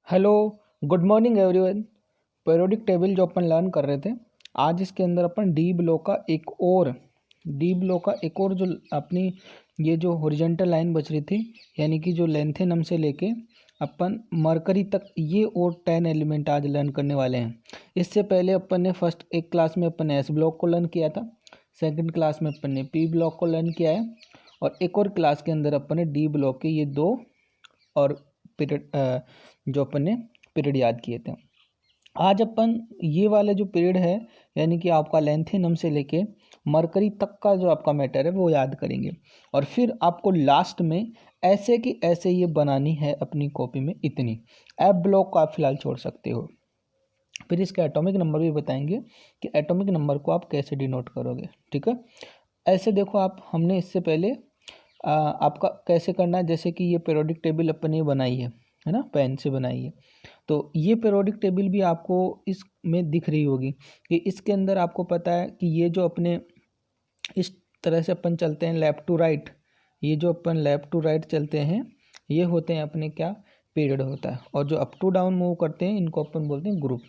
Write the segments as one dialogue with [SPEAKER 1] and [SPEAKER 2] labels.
[SPEAKER 1] Hello, good morning everyone. Periodic table जो अपन learn कर रहे थे, आज इसके अंदर अपन डी ब्लॉक का एक और जो अपनी ये जो हॉरिजॉन्टल लाइन बच रही थी, यानी कि जो लेंथेनम से लेके अपन मरकरी तक, ये और 10 एलिमेंट आज लर्न करने वाले हैं। इससे पहले अपन ने फर्स्ट एक क्लास में अपन ने एस ब्लॉक को लर्न किया था, सेकंड क्लास में अपन ने पी ब्लॉक को लर्न किया है, और एक और क्लास के अंदर अपन ने डी ब्लॉक के ये दो और पीरियड जो अपन ने पीरियड याद किए थे। आज अपन ये वाला जो पीरियड है, यानी कि आपका लेंथेनम से लेके मरकरी तक का जो आपका मैटर है वो याद करेंगे, और फिर आपको लास्ट में ऐसे कि ऐसे ये बनानी है अपनी कॉपी में इतनी। एफ ब्लॉक को आप फिलहाल छोड़ सकते हो। फिर इसके एटॉमिक नंबर भी बताएंगे कि एटॉमिक नंबर को आप कैसे डिनोट करोगे। ठीक है, ऐसे देखो आप, हमने इससे पहले आपका कैसे करना है, जैसे कि ये पीरियोडिक टेबल अपन ने बनाई है ना, पेन से बनाई है। तो ये पीरियोडिक टेबल भी आपको इसमें दिख रही होगी कि इसके अंदर आपको पता है कि ये जो अपने इस तरह से अपन चलते हैं लेफ़्ट टू राइट, ये जो अपन लेफ़्ट टू राइट चलते हैं ये होते हैं अपने क्या, पीरियड होता है। और जो अप टू डाउन मूव करते हैं इनको अपन बोलते हैं ग्रुप।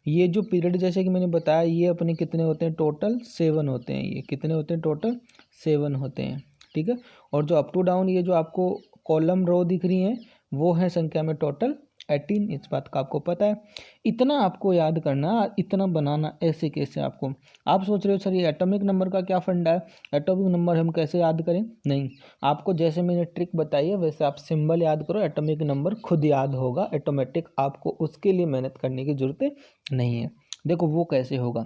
[SPEAKER 1] ये जो पीरियड जैसे कि मैंने बताया, ये अपने कितने होते हैं, टोटल 7 होते हैं। ये कितने होते हैं, टोटल 7 होते हैं। ठीक है, और जो अप टू डाउन ये जो आपको कॉलम रो दिख रही हैं वो है संख्या में टोटल 18। इस बात का आपको पता है। इतना आपको याद करना, इतना बनाना ऐसे कैसे आपको। आप सोच रहे हो सर ये एटॉमिक नंबर का क्या फंडा है, एटॉमिक नंबर हम कैसे याद करें। नहीं, आपको जैसे मैंने ट्रिक बताई है वैसे आप सिंबल याद करो, एटॉमिक नंबर खुद याद होगा ऑटोमेटिक। आपको उसके लिए मेहनत करने की ज़रूरत नहीं है। देखो वो कैसे होगा,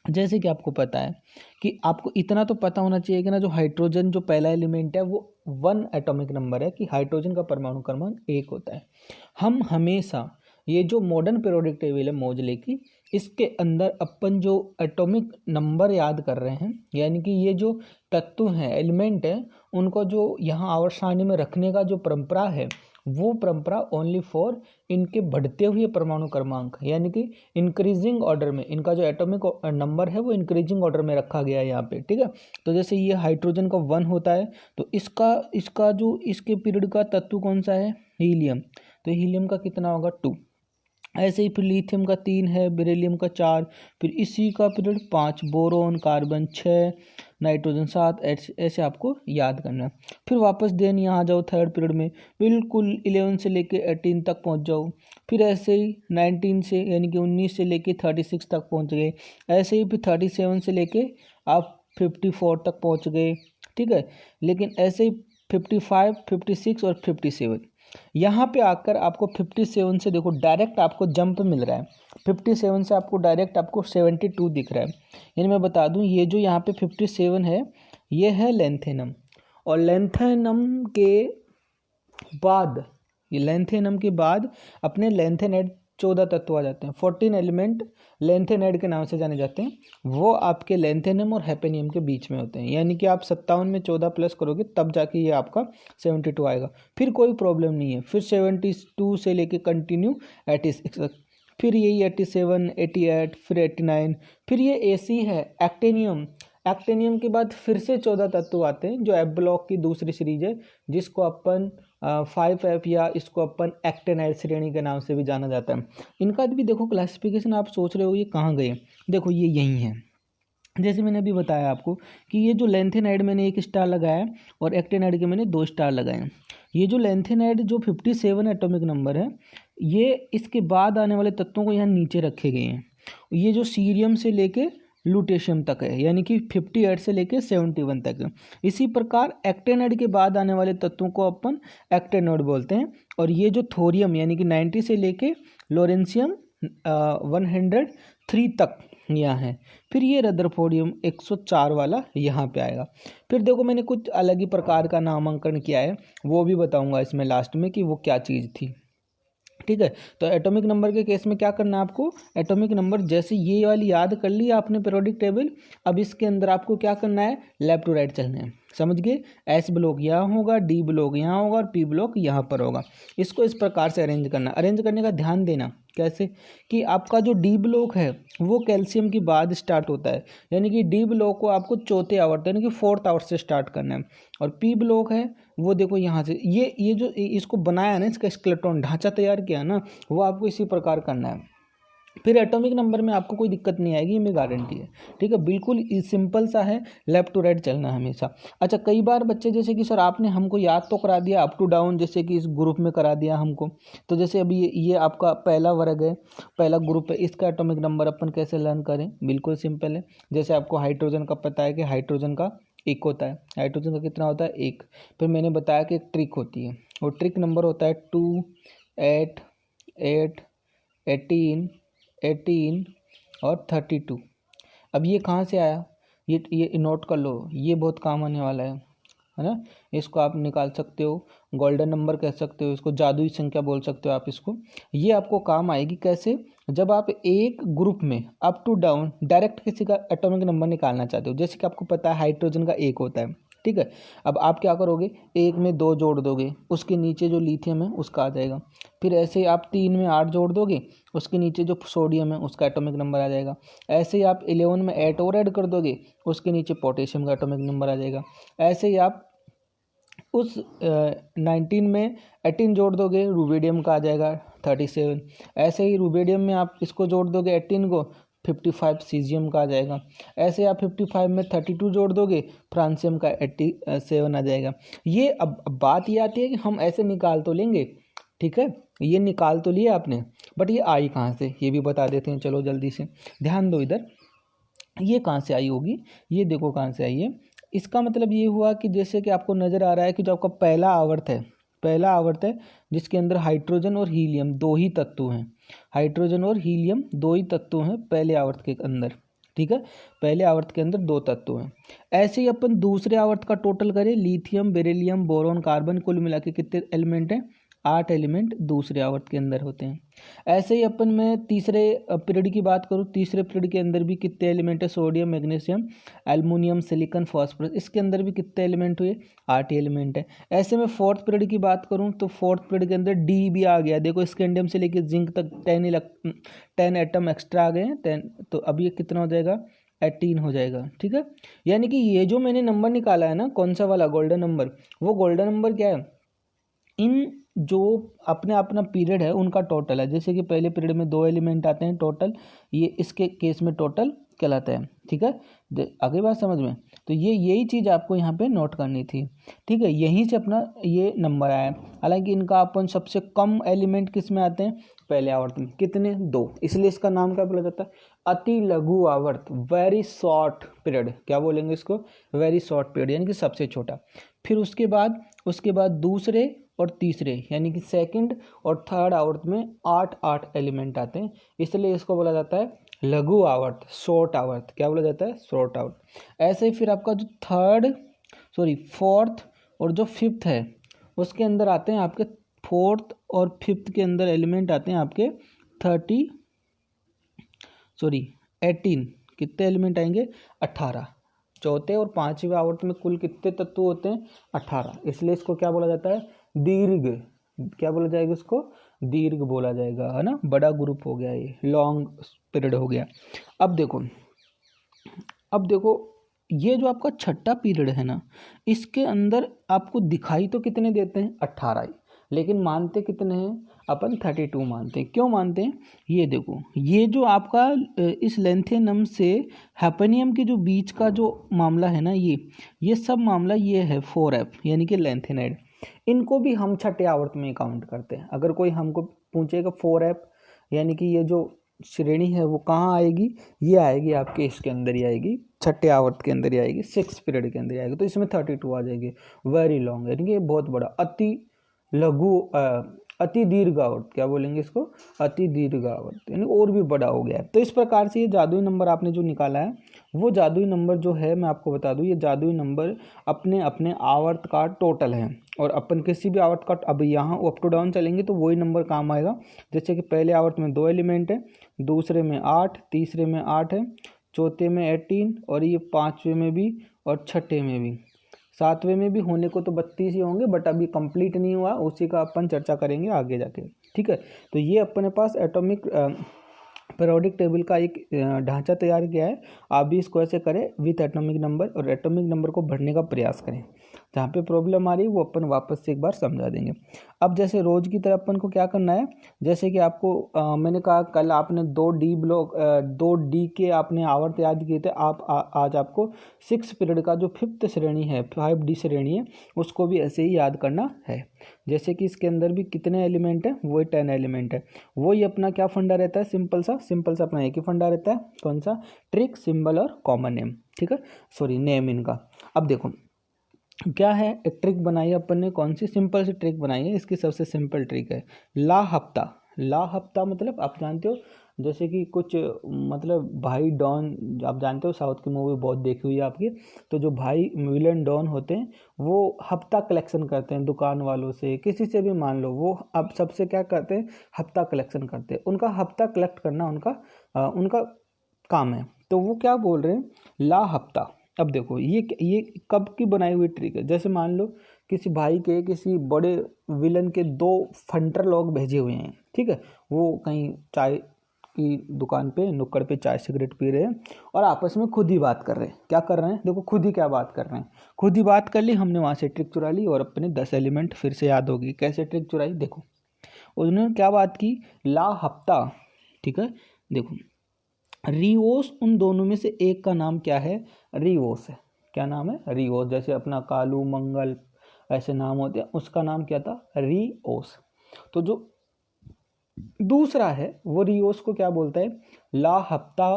[SPEAKER 1] जैसे कि आपको पता है कि आपको इतना तो पता होना चाहिए कि ना, जो हाइड्रोजन जो पहला एलिमेंट है वो 1 एटॉमिक नंबर है, कि हाइड्रोजन का परमाणु क्रमांक 1 होता है। हम हमेशा ये जो मॉडर्न पीरियोडिक टेबल है मोजले की, इसके अंदर अपन जो एटॉमिक नंबर याद कर रहे हैं, यानी कि ये जो तत्व हैं, एलिमेंट है, उनको जो यहाँ आवर्त सारणी में रखने का जो परंपरा है, वो परंपरा ओनली फॉर इनके बढ़ते हुए परमाणु क्रमांक, यानी कि इंक्रीजिंग ऑर्डर में इनका जो एटॉमिक नंबर है वो इंक्रीजिंग ऑर्डर में रखा गया है यहाँ पे। ठीक है, तो जैसे ये हाइड्रोजन का 1 होता है, तो इसका जो इसके पीरियड का तत्व कौन सा है, हीलियम। तो हीलियम का कितना होगा, 2। ऐसे ही फिर लिथियम का 3 है, बेरिलियम का 4, फिर इसी का पीरियड 5, बोरोन कार्बन 6, नाइट्रोजन 7, ऐसे आपको याद करना है। फिर वापस देन यहाँ जाओ थर्ड पीरियड में, बिल्कुल 11 से लेके 18 तक पहुँच जाओ। फिर ऐसे ही 19 से यानी कि 19 से लेके 36 तक पहुँच गए। ऐसे ही फिर 37 से लेके आप 54 तक पहुँच गए। ठीक है, लेकिन ऐसे ही 55, 56 और 57, यहाँ पे आकर आपको 57 से देखो डायरेक्ट आपको जंप मिल रहा है। 57 से आपको डायरेक्ट आपको 72 दिख रहा है। यानी मैं बता दूं, ये जो यहाँ पे 57 है ये है लेंथेनम, और लेंथेनम के बाद, ये लेंथेनम के बाद अपने लेंथेनेड 14 तत्व आ जाते हैं। 14 एलिमेंट लेंथेनेड के नाम से जाने जाते हैं, वो आपके लेंथेनम और हैपेनियम के बीच में होते हैं। यानी कि आप 57 में 14 प्लस करोगे तब जाके ये आपका 72 आएगा। फिर कोई प्रॉब्लम नहीं है। फिर 72 से लेके कंटिन्यू 86 तक, फिर यही 87, 88, फिर 89, फिर ये AC है एक्टेनियम। एक्टेनियम के बाद फिर से 14 तत्व आते हैं, जो एफ ब्लॉक की दूसरी सीरीज है, जिसको अपन 5F या इसको अपन एक्टेनाइड श्रेणी के नाम से भी जाना जाता है। इनका भी देखो क्लासिफिकेशन, आप सोच रहे हो ये कहाँ गए, देखो ये यही है। जैसे मैंने अभी बताया आपको कि ये जो लेंथेनाइड मैंने 1 स्टार लगाया और एक्टेनाइड के मैंने 2 स्टार लगाए। ये जो लेंथेनाइड जो 57 एटॉमिक नंबर है, ये इसके बाद आने वाले तत्वों को यहाँ नीचे रखे गए हैं। ये जो सीरियम से लेके लुटेशियम तक है, यानी कि 58 से लेके 71 तक है। इसी प्रकार एक्टेनाइड के बाद आने वाले तत्वों को अपन एक्टेनॉइड बोलते हैं। और ये जो थोरियम यानी कि 90 से लेके लोरेंशियम 103 तक यहाँ है। फिर ये रदरफोर्डियम 104 वाला यहाँ पे आएगा। फिर देखो मैंने कुछ अलग ही प्रकार का नामांकन किया है, वो भी बताऊंगा इसमें लास्ट में कि वो क्या चीज़ थी। ठीक है, तो एटॉमिक नंबर के केस में क्या करना है आपको, एटॉमिक नंबर जैसे ये वाली याद कर ली आपने पीरियोडिक टेबल, अब इसके अंदर आपको क्या करना है, लेफ्ट टू राइट चलना है। समझ गए, एस ब्लॉक यहाँ होगा, डी ब्लॉक यहाँ होगा और पी ब्लॉक यहाँ पर होगा। इसको इस प्रकार से अरेंज करना। अरेंज करने का ध्यान देना कैसे, कि आपका जो डी ब्लॉक है वो कैल्शियम के बाद स्टार्ट होता है, यानी कि डी ब्लॉक को आपको चौथे आवर्त यानी कि 4th आवर्त से स्टार्ट करना है। और पी ब्लॉक है वो देखो यहाँ से ये जो इसको बनाया ना, इसका स्केलेटन ढांचा तैयार किया ना, वो आपको इसी प्रकार करना है। फिर एटॉमिक नंबर में आपको कोई दिक्कत नहीं आएगी, ये मेरी गारंटी है। ठीक है, बिल्कुल सिंपल सा है, लेफ्ट टू राइट चलना है हमेशा। अच्छा, कई बार बच्चे जैसे कि सर आपने हमको याद तो करा दिया अप टू डाउन, जैसे कि इस ग्रुप में करा दिया हमको, तो जैसे अभी ये आपका पहला वर्ग है, पहला ग्रुप है, इसका एटॉमिक नंबर अपन कैसे लर्न करें? बिल्कुल सिंपल है। जैसे आपको हाइड्रोजन का पता है कि हाइड्रोजन का 1 होता है, हाइड्रोजन का कितना होता है? 1। फिर मैंने बताया कि एक ट्रिक होती है, वो ट्रिक नंबर होता है 2, 8, 8, 18 और 32। अब ये कहाँ से आया? ये नोट कर लो, ये बहुत काम आने वाला है ना। इसको आप निकाल सकते हो, गोल्डन नंबर कह सकते हो इसको, जादुई संख्या बोल सकते हो आप इसको। ये आपको काम आएगी कैसे? जब आप एक ग्रुप में अप टू डाउन डायरेक्ट किसी का एटॉमिक नंबर निकालना चाहते हो। जैसे कि आपको पता है हाइड्रोजन का 1 होता है, ठीक है। अब आप क्या करोगे, 1 में 2 जोड़ दोगे, उसके नीचे जो लिथियम है उसका आ जाएगा। फिर ऐसे ही आप 3 में 8 जोड़ दोगे, उसके नीचे जो सोडियम है उसका एटॉमिक नंबर आ जाएगा। ऐसे ही आप 11 में 8 और ऐड कर दोगे, उसके नीचे पोटेशियम का एटॉमिक नंबर आ जाएगा। ऐसे ही आप उस 19 में 18 जोड़ दोगे, रूबेडियम का आ जाएगा 37। ऐसे ही रूबेडियम में आप इसको जोड़ दोगे 18 को, 55 सीजियम का आ जाएगा। ऐसे आप 55 में 32 जोड़ दोगे, फ्रांसियम का 87 आ जाएगा। ये अब बात ये आती है कि हम ऐसे निकाल तो लेंगे, ठीक है, ये निकाल तो लिया आपने, बट ये आई कहाँ से, ये भी बता देते हैं। चलो जल्दी से ध्यान दो इधर, ये कहाँ से आई होगी, ये देखो कहाँ से आई है। इसका मतलब ये हुआ कि जैसे कि आपको नज़र आ रहा है कि जो आपका पहला आवर्त है जिसके अंदर हाइड्रोजन और हीलियम 2 ही तत्व हैं, हाइड्रोजन और हीलियम 2 ही तत्व हैं पहले आवर्त के अंदर, ठीक है। पहले आवर्त के अंदर 2 तत्व हैं। ऐसे ही अपन दूसरे आवर्त का टोटल करें, लिथियम, बेरिलियम, बोरॉन, कार्बन, कुल मिला के कितने एलिमेंट हैं? 8 एलिमेंट दूसरे आवर्त के अंदर होते हैं। ऐसे ही अपन में तीसरे पीरियड की बात करूँ, तीसरे पीरियड के अंदर भी कितने एलिमेंट है? Sodium, magnesium, aluminium, silicon, phosphorus, इसके अंदर भी कितने एलिमेंट हुए? 8 एलिमेंट है। ऐसे में फोर्थ पीरियड की बात करूँ तो फोर्थ पीरियड के अंदर डी भी आ गया, देखो स्कैंडियम से लेकर जिंक तक 10 एटम एक्स्ट्रा आ गए हैं 10, तो अब ये कितना हो जाएगा? 18 हो जाएगा, ठीक है। यानी कि ये जो मैंने नंबर निकाला है ना, कौन सा वाला गोल्डन नंबर, वो गोल्डन नंबर क्या है? इन जो अपने अपना पीरियड है उनका टोटल है। जैसे कि पहले पीरियड में 2 एलिमेंट आते हैं टोटल, ये इसके केस में टोटल कहलाता है, ठीक है। आगे बात समझ में? तो ये यही चीज़ आपको यहाँ पे नोट करनी थी, ठीक है। यहीं से अपना ये नंबर आया। हालांकि इनका अपन सबसे कम एलिमेंट किस में आते हैं? पहले आवर्त में। कितने? 2। इसलिए इसका नाम क्या बोला जाता है? अति लघु आवर्त, वेरी शॉर्ट पीरियड। क्या बोलेंगे इसको? वेरी शॉर्ट पीरियड, यानी कि सबसे छोटा। फिर उसके बाद दूसरे और तीसरे यानी कि सेकंड और थर्ड आवर्त में 8 एलिमेंट आते हैं, इसलिए इसको बोला जाता है लघु आवर्त, शॉर्ट आवर्त। क्या बोला जाता है? शॉर्ट आवर्त। ऐसे ही फिर आपका जो फोर्थ और जो फिफ्थ है उसके अंदर आते हैं आपके, फोर्थ और फिफ्थ के अंदर एलिमेंट आते हैं आपके 18। कितने एलिमेंट आएंगे? 18। चौथे और पांचवें आवर्त में कुल कितने तत्व होते हैं? 18। इसलिए इसको क्या बोला जाता है? दीर्घ। क्या बोला जाएगा इसको? दीर्घ बोला जाएगा, है ना। बड़ा ग्रुप हो गया, ये लॉन्ग पीरियड हो गया। अब देखो ये जो आपका छठा पीरियड है ना, इसके अंदर आपको दिखाई तो कितने देते हैं? 18 ही, लेकिन मानते कितने हैं अपन? 32 मानते हैं। क्यों मानते हैं? ये देखो, ये जो आपका इस लेंथेनम से हैपनियम के जो बीच का जो मामला है ना, ये सब मामला ये है 4f यानी कि लेंथेनाइड। इनको भी हम छठे आवर्त में काउंट करते हैं। अगर कोई हमको पूछेगा 4f यानी कि ये जो श्रेणी है वो कहाँ आएगी? ये आएगी आपके इसके अंदर ही आएगी, छठे आवर्त के अंदर ही आएगी, 6 पीरियड के अंदर ही आएगी। तो इसमें 32 आ जाएगी। वेरी लॉन्ग यानी कि बहुत बड़ा, अति दीर्घ आवर्त। क्या बोलेंगे इसको? अति दीर्घ आवर्त, यानी और भी बड़ा हो गया है। तो इस प्रकार से ये जादुई नंबर आपने जो निकाला है, वो जादुई नंबर जो है, मैं आपको बता दूं, ये जादुई नंबर अपने अपने आवर्त का टोटल है। और अपन किसी भी आवर्त का अब यहाँ अप टू डाउन चलेंगे तो वही नंबर काम आएगा। जैसे कि पहले आवर्त में 2 एलिमेंट है, दूसरे में 8, तीसरे में 8 है, चौथे में 18, और ये पाँचवें में भी और छठे में भी। सातवें में भी होने को तो 32 ही होंगे, बट अभी कंप्लीट नहीं हुआ, उसी का अपन चर्चा करेंगे आगे जाके, ठीक है। तो ये अपने पास एटॉमिक पीरियोडिक टेबल का एक ढांचा तैयार किया है। आप भी इसको ऐसे करें विथ एटॉमिक नंबर, और एटॉमिक नंबर को भरने का प्रयास करें। जहाँ पे प्रॉब्लम आ रही है वो अपन वापस से एक बार समझा देंगे। अब जैसे रोज की तरह अपन को क्या करना है, जैसे कि आपको मैंने कहा कल आपने 2D के आपने आवर्त याद किए थे, आज आपको 6 पीरियड का जो 5th श्रेणी है, 5D श्रेणी है, उसको भी ऐसे ही याद करना है। जैसे कि इसके अंदर भी कितने एलिमेंट है, वही 10 एलिमेंट है। वही अपना क्या फंडा रहता है, सिंपल सा अपना एक ही फंडा रहता है, कौन सा, ट्रिक, सिंबल और कॉमन नेम, ठीक है, सॉरी नेम इनका। अब देखो क्या है, एक ट्रिक बनाई है अपन ने, कौन सी, सिंपल सी ट्रिक बनाई है। इसकी सबसे सिंपल ट्रिक है ला हफ्ता मतलब आप जानते हो, जैसे कि कुछ मतलब भाई डॉन, आप जानते हो साउथ की मूवी बहुत देखी हुई है आपकी, तो जो भाई विलन डॉन होते हैं वो हफ्ता कलेक्शन करते हैं दुकान वालों से, किसी से भी मान लो, वो अब सबसे क्या करते हैं, हफ्ता कलेक्शन करते हैं। उनका हफ्ता कलेक्ट करना उनका काम है। तो वो क्या बोल रहे हैं, ला हफ्ता। अब देखो ये कब की बनाई हुई ट्रिक है, जैसे मान लो किसी भाई के किसी बड़े विलन के 2 फंटर लोग भेजे हुए हैं, ठीक है, वो कहीं चाय की दुकान पे नुक्कड़ पे चाय सिगरेट पी रहे हैं और आपस में खुद ही बात कर रहे हैं। क्या कर रहे हैं, देखो खुद ही क्या बात कर रहे हैं, खुद ही बात कर ली, हमने वहां से ट्रिक चुरा ली और अपने 10 एलिमेंट फिर से याद होगी। कैसे ट्रिक चुराई, देखो उन्होंने क्या बात की, ला हफ्ता, ठीक है, देखो रिवोस, उन दोनों में से एक का नाम क्या है, रिवोस है। क्या नाम है, रिवोस। जैसे अपना कालू, मंगल, ऐसे नाम होते हैं, उसका नाम क्या था, रिओस। तो जो दूसरा है वो रिओस को क्या बोलता है, ला हफ्ता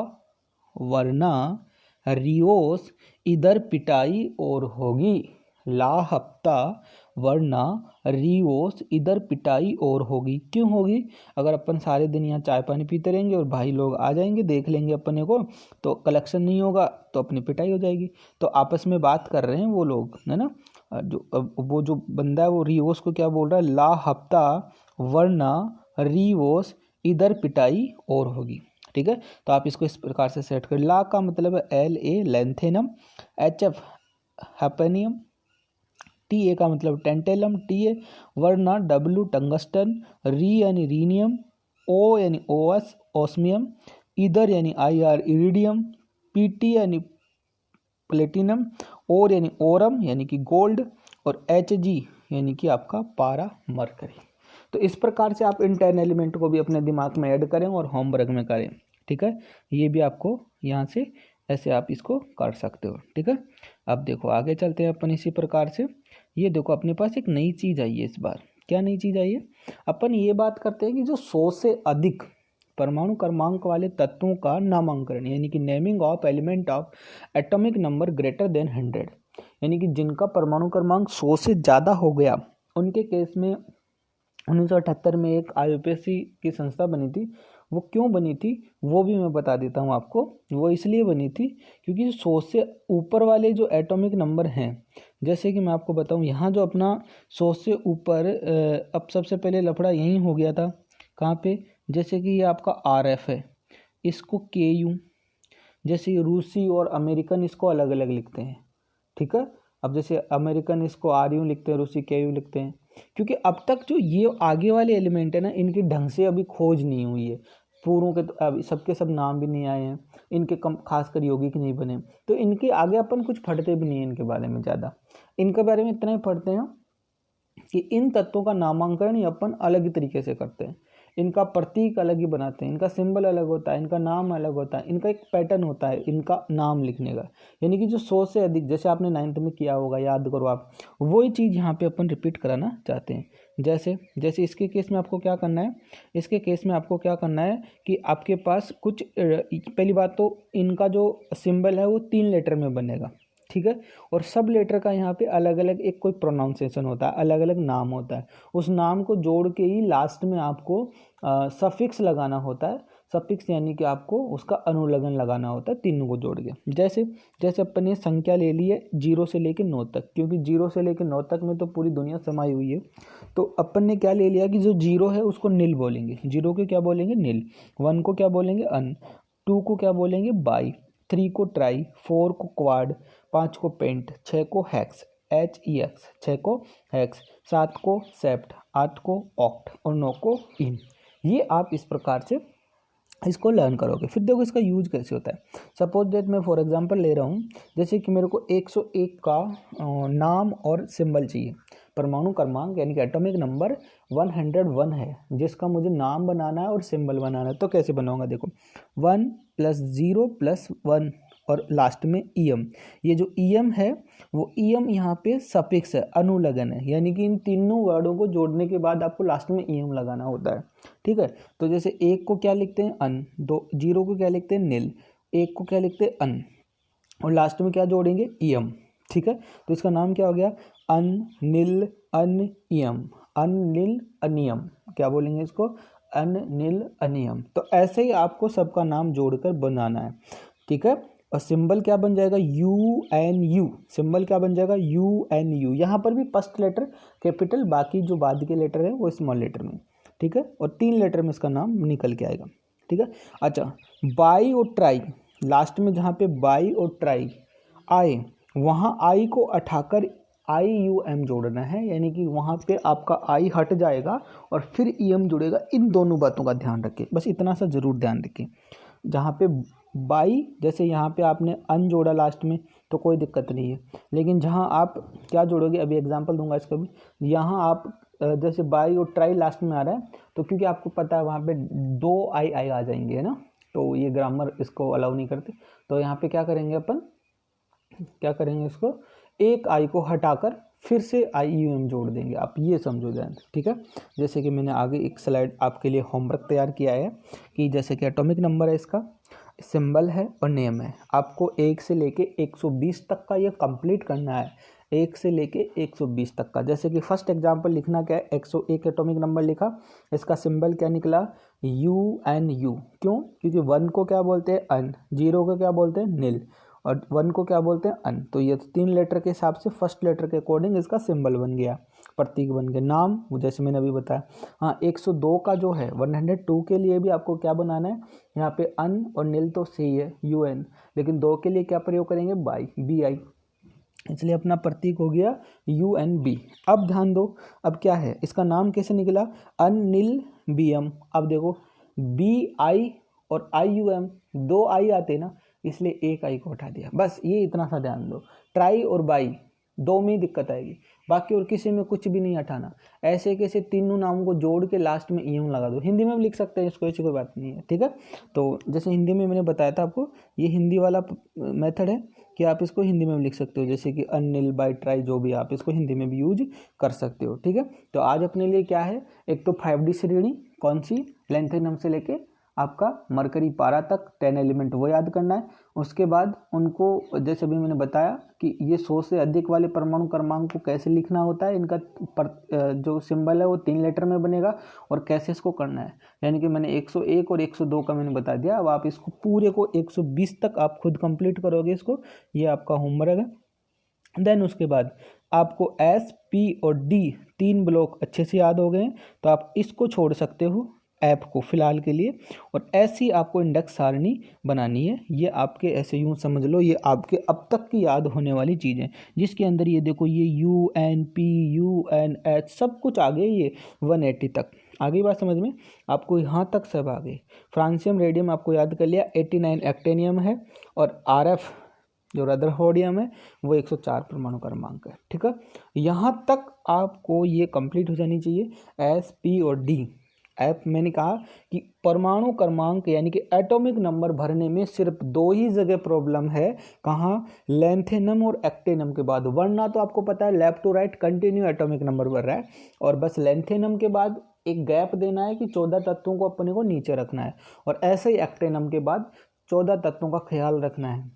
[SPEAKER 1] वरना रिओस इधर पिटाई और होगी। ला हफ्ता वरना रिओस इधर पिटाई और होगी। क्यों होगी, अगर अपन सारे दिन यहाँ चाय पानी पीते रहेंगे और भाई लोग आ जाएंगे, देख लेंगे अपने को, तो कलेक्शन नहीं होगा तो अपनी पिटाई हो जाएगी। तो आपस में बात कर रहे हैं वो लोग, है ना, वो जो बंदा है वो रिओस को क्या बोल रहा है, ला हफ्ता वरना रिओस इधर पिटाई और होगी, ठीक है। तो आप इसको इस प्रकार से सेट कर, ला का मतलब है LA लेंथेनम, HF हैपेनियम, TA का मतलब टेंटेलम, TA वरना W टंगस्टन, री यानी रीनियम, O यानी OS ओस्मियम, इधर यानी IR इरिडियम, PT यानी प्लेटिनम, और यानी ओरम यानी कि गोल्ड, और HG यानी कि आपका पारा मरकरी। तो इस प्रकार से आप इन 10 एलिमेंट को भी अपने दिमाग में ऐड करें और होमवर्क में करें, ठीक है। ये भी आपको यहाँ से ऐसे आप इसको कर सकते हो, ठीक है। अब देखो आगे चलते हैं अपन इसी प्रकार से। ये देखो अपने पास एक नई चीज़ आई है इस बार। क्या नई चीज़ आई है, अपन ये बात करते हैं कि जो 100 से अधिक परमाणु क्रमांक वाले तत्वों का नामांकन, यानी कि naming of element of atomic number greater than 100, यानी कि जिनका परमाणु क्रमांक 100 से ज़्यादा हो गया, उनके केस में 1978 में एक IUPAC की संस्था बनी थी। वो क्यों बनी थी वो भी मैं बता देता हूँ आपको। वो इसलिए बनी थी क्योंकि 100 से ऊपर वाले जो एटॉमिक नंबर हैं, जैसे कि मैं आपको बताऊँ यहाँ जो अपना 100 से ऊपर, अब सबसे पहले लफड़ा यहीं हो गया था, कहाँ पे, जैसे कि ये आपका RF है, इसको KU, जैसे रूसी और अमेरिकन इसको अलग अलग लिखते हैं, ठीक है। अब जैसे अमेरिकन इसको RU लिखते हैं, रूसी KU लिखते हैं, क्योंकि अब तक जो ये आगे वाले एलिमेंट है ना, इनकी ढंग से अभी खोज नहीं हुई है पूरों के, तो अब सबके सब नाम भी नहीं आए हैं इनके, कम खासकर यौगिक नहीं बने, तो इनके आगे अपन कुछ पढ़ते भी नहीं है इनके बारे में ज़्यादा। इनके बारे में इतना ही पढ़ते हैं कि इन तत्वों का नामांकन ही अपन अलग ही तरीके से करते हैं, इनका प्रतीक अलग ही बनाते हैं, इनका सिंबल अलग होता है, इनका नाम अलग होता है, इनका एक पैटर्न होता है इनका नाम लिखने का। यानी कि जो 100 से अधिक, जैसे आपने 9th में किया होगा, याद करो आप, वही चीज़ यहाँ पे अपन रिपीट कराना चाहते हैं। जैसे जैसे इसके केस में आपको क्या करना है, इसके केस में आपको क्या करना है कि आपके पास कुछ, पहली बात तो इनका जो सिंबल है वो 3 लेटर में बनेगा, ठीक है। और सब लेटर का यहाँ पे अलग अलग एक कोई प्रोनाउंसिएशन होता है, अलग अलग नाम होता है, उस नाम को जोड़ के ही लास्ट में आपको सफिक्स लगाना होता है। सफिक्स यानी कि आपको उसका अनुलग्न लगाना होता है तीनों को जोड़ के। जैसे जैसे अपन ने संख्या ले ली है 0 से लेकर 9 तक, क्योंकि 0 से लेकर 9 तक में तो पूरी दुनिया समाई हुई है, तो अपन ने क्या ले लिया कि जो 0 है उसको नील बोलेंगे, 0 को क्या बोलेंगे, नील, 1 को क्या बोलेंगे, अन, 2 को क्या बोलेंगे, बाई, 3 को ट्राई, 4 को क्वाड, 5 को पेंट, 6 को हैक्स, HEX 6 को हैक्स, 7 को सेप्ट, 8 को ऑक्ट और 9 को इन। ये आप इस प्रकार से इसको लर्न करोगे। फिर देखो इसका यूज कैसे होता है। सपोज दैट मैं फॉर एग्जांपल ले रहा हूँ, जैसे कि मेरे को 101 का नाम और सिंबल चाहिए। परमाणु क्रमांक यानी कि एटॉमिक नंबर 101 है, जिसका मुझे नाम बनाना है और सिंबल बनाना है। तो कैसे बनाऊंगा, देखो 1 + 0 + 1 और लास्ट में ईएम। ये जो ईएम है वो ईएम यहाँ पे सफिक्स है, अनुलग्न है, यानी कि इन तीनों वर्डों को जोड़ने के बाद आपको लास्ट में ईएम लगाना होता है। ठीक है, तो जैसे 1 को क्या लिखते हैं, अन, 0 को क्या लिखते हैं, निल, 1 को क्या लिखते हैं, अन, और लास्ट में क्या जोड़ेंगे, ईएम। ठीक है, तो इसका नाम क्या हो गया, अन निल अन ईएम, अन निल अनियम। क्या बोलेंगे इसको, अन निल अनियम। तो ऐसे ही आपको सबका नाम जोड़कर बनाना है। ठीक है, और सिंबल क्या बन जाएगा, UN U। सिंबल क्या बन जाएगा, UN U। यहाँ पर भी फर्स्ट लेटर कैपिटल, बाकी जो बाद के लेटर है वो स्मॉल लेटर में। ठीक है, और 3 लेटर में इसका नाम निकल के आएगा। ठीक है, अच्छा, बाई और ट्राई, लास्ट में जहाँ पे बाई और ट्राई आए वहाँ आई को उठाकर IUM जोड़ना है, यानी कि वहाँ पे आपका आई हट जाएगा और फिर EM जुड़ेगा। इन दोनों बातों का ध्यान रखें, बस इतना सा जरूर ध्यान रखें। जहाँ पे बाई, जैसे यहाँ पे आपने अन जोड़ा लास्ट में तो कोई दिक्कत नहीं है, लेकिन जहाँ आप क्या जोड़ोगे, अभी एग्जांपल दूंगा इसका भी। यहाँ आप जैसे बाई और ट्राई लास्ट में आ रहा है, तो क्योंकि आपको पता है वहाँ पे 2 आई आ जाएंगे, है ना, तो ये ग्रामर इसको अलाउ नहीं करते। तो यहाँ पे क्या करेंगे अपन, क्या करेंगे, इसको एक आई को हटाकर फिर से IUM जोड़ देंगे। आप ये समझो ध्यान। ठीक है, जैसे कि मैंने आगे एक स्लाइड आपके लिए होमवर्क तैयार किया है कि जैसे कि एटॉमिक नंबर है, इसका सिंबल है और नेम है। आपको 1 से लेके 120 तक का ये कंप्लीट करना है, 1 से लेके 120 तक का। जैसे कि फर्स्ट एग्जांपल लिखना क्या है, 101 एटॉमिक नंबर लिखा, इसका सिंबल क्या निकला, UN U। क्यों, क्योंकि 1 को क्या बोलते हैं, अन, 0 को क्या बोलते हैं, निल, और 1 को क्या बोलते हैं, अन। तो ये 3 लेटर के हिसाब से फर्स्ट लेटर के अकॉर्डिंग इसका सिंबल बन गया, प्रतीक बन गया। नाम जैसे मैंने अभी बताया। हाँ, 102 का जो है, 102 के लिए भी आपको क्या बनाना है, यहाँ पे अन और निल तो सही है, UN, लेकिन 2 के लिए क्या प्रयोग करेंगे, बाई, BI, इसलिए अपना प्रतीक हो गया UNB। अब ध्यान दो, अब क्या है, इसका नाम कैसे निकला, अनिल BM। अब देखो BI और IUM 2 आई आते ना, इसलिए 1 आई को उठा दिया, बस ये इतना सा ध्यान दो। ट्राई और बाई 2 में ही दिक्कत आएगी, बाकी और किसी में कुछ भी नहीं हटाना। ऐसे कैसे तीनों नामों को जोड़ के लास्ट में EM लगा दो। हिंदी में भी लिख सकते हैं इसको, ऐसी कोई बात नहीं है। ठीक है, तो जैसे हिंदी में मैंने बताया था आपको, ये हिंदी वाला मेथड है कि आप इसको हिंदी में भी लिख सकते हो, जैसे कि अनिल बाई ट्राई, जो भी आप इसको हिंदी में भी यूज कर सकते हो। ठीक है, तो आज अपने लिए क्या है, एक तो 5D श्रेणी, कौन सी, लेंथेनम से लेके आपका मरकरी पारा तक 10 एलिमेंट वो याद करना है। उसके बाद उनको जैसे भी मैंने बताया कि ये 100 से अधिक वाले परमाणु क्रमांक को कैसे लिखना होता है, इनका जो सिंबल है वो 3 लेटर में बनेगा, और कैसे इसको करना है। यानी कि मैंने 101 और 102 का मैंने बता दिया। अब आप इसको पूरे को 120 तक आप खुद कंप्लीट करोगे इसको, ये आपका होमवर्क है। देन उसके बाद आपको S, P और D 3 ब्लॉक अच्छे से याद हो गए, तो आप इसको छोड़ सकते हो ऐप को फिलहाल के लिए, और ऐसी आपको इंडेक्स सारणी बनानी है। ये आपके ऐसे यूं समझ लो, ये आपके अब तक की याद होने वाली चीज़ें, जिसके अंदर ये देखो, ये UNP UNH सब कुछ आ गए, ये 180 तक आ गई। बात समझ में, आपको यहाँ तक सब आ गए। फ्रांसियम रेडियम आपको याद कर लिया, 89 एक्टेनियम है, और RF जो रदरफोर्डियम है वो 104 परमाणु क्रमांक है। ठीक है, यहाँ तक आपको ये कंप्लीट हो जानी चाहिए। S, P और D ऐप मैंने कहा कि परमाणु क्रमांक यानी कि एटॉमिक नंबर भरने में सिर्फ 2 ही जगह प्रॉब्लम है, कहाँ, लेंथेनम और एक्टेनम के बाद, वरना तो आपको पता है left to right continue atomic number भर रहा है, और बस लेंथेनम के बाद एक गैप देना है कि 14 तत्वों को अपने को नीचे रखना है, और ऐसे ही एक्टेनम के बाद 14 तत्वों का ख्याल रखना है।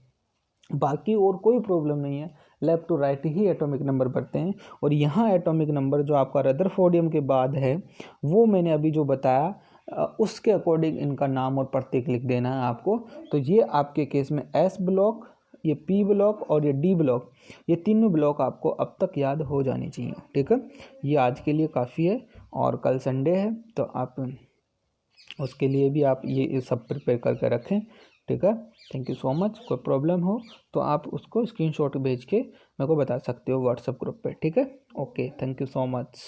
[SPEAKER 1] बाकी और कोई प्रॉब्लम नहीं है, लेफ्ट टू राइट ही एटॉमिक नंबर पढ़ते हैं। और यहाँ एटॉमिक नंबर जो आपका रदरफोर्डियम के बाद है, वो मैंने अभी जो बताया उसके अकॉर्डिंग इनका नाम और प्रतीक लिख देना है आपको। तो ये आपके केस में S ब्लॉक, ये P ब्लॉक और ये D ब्लॉक, ये तीनों ब्लॉक आपको अब तक याद हो जानी चाहिए। ठीक है, ये आज के लिए काफ़ी है, और कल संडे है तो आप उसके लिए भी आप ये सब प्रिपेयर करके रखें। ठीक है, थैंक यू सो मच। कोई प्रॉब्लम हो तो आप उसको स्क्रीनशॉट भेज के मेरे को बता सकते हो व्हाट्सएप ग्रुप पे। ठीक है, okay, thank you so much.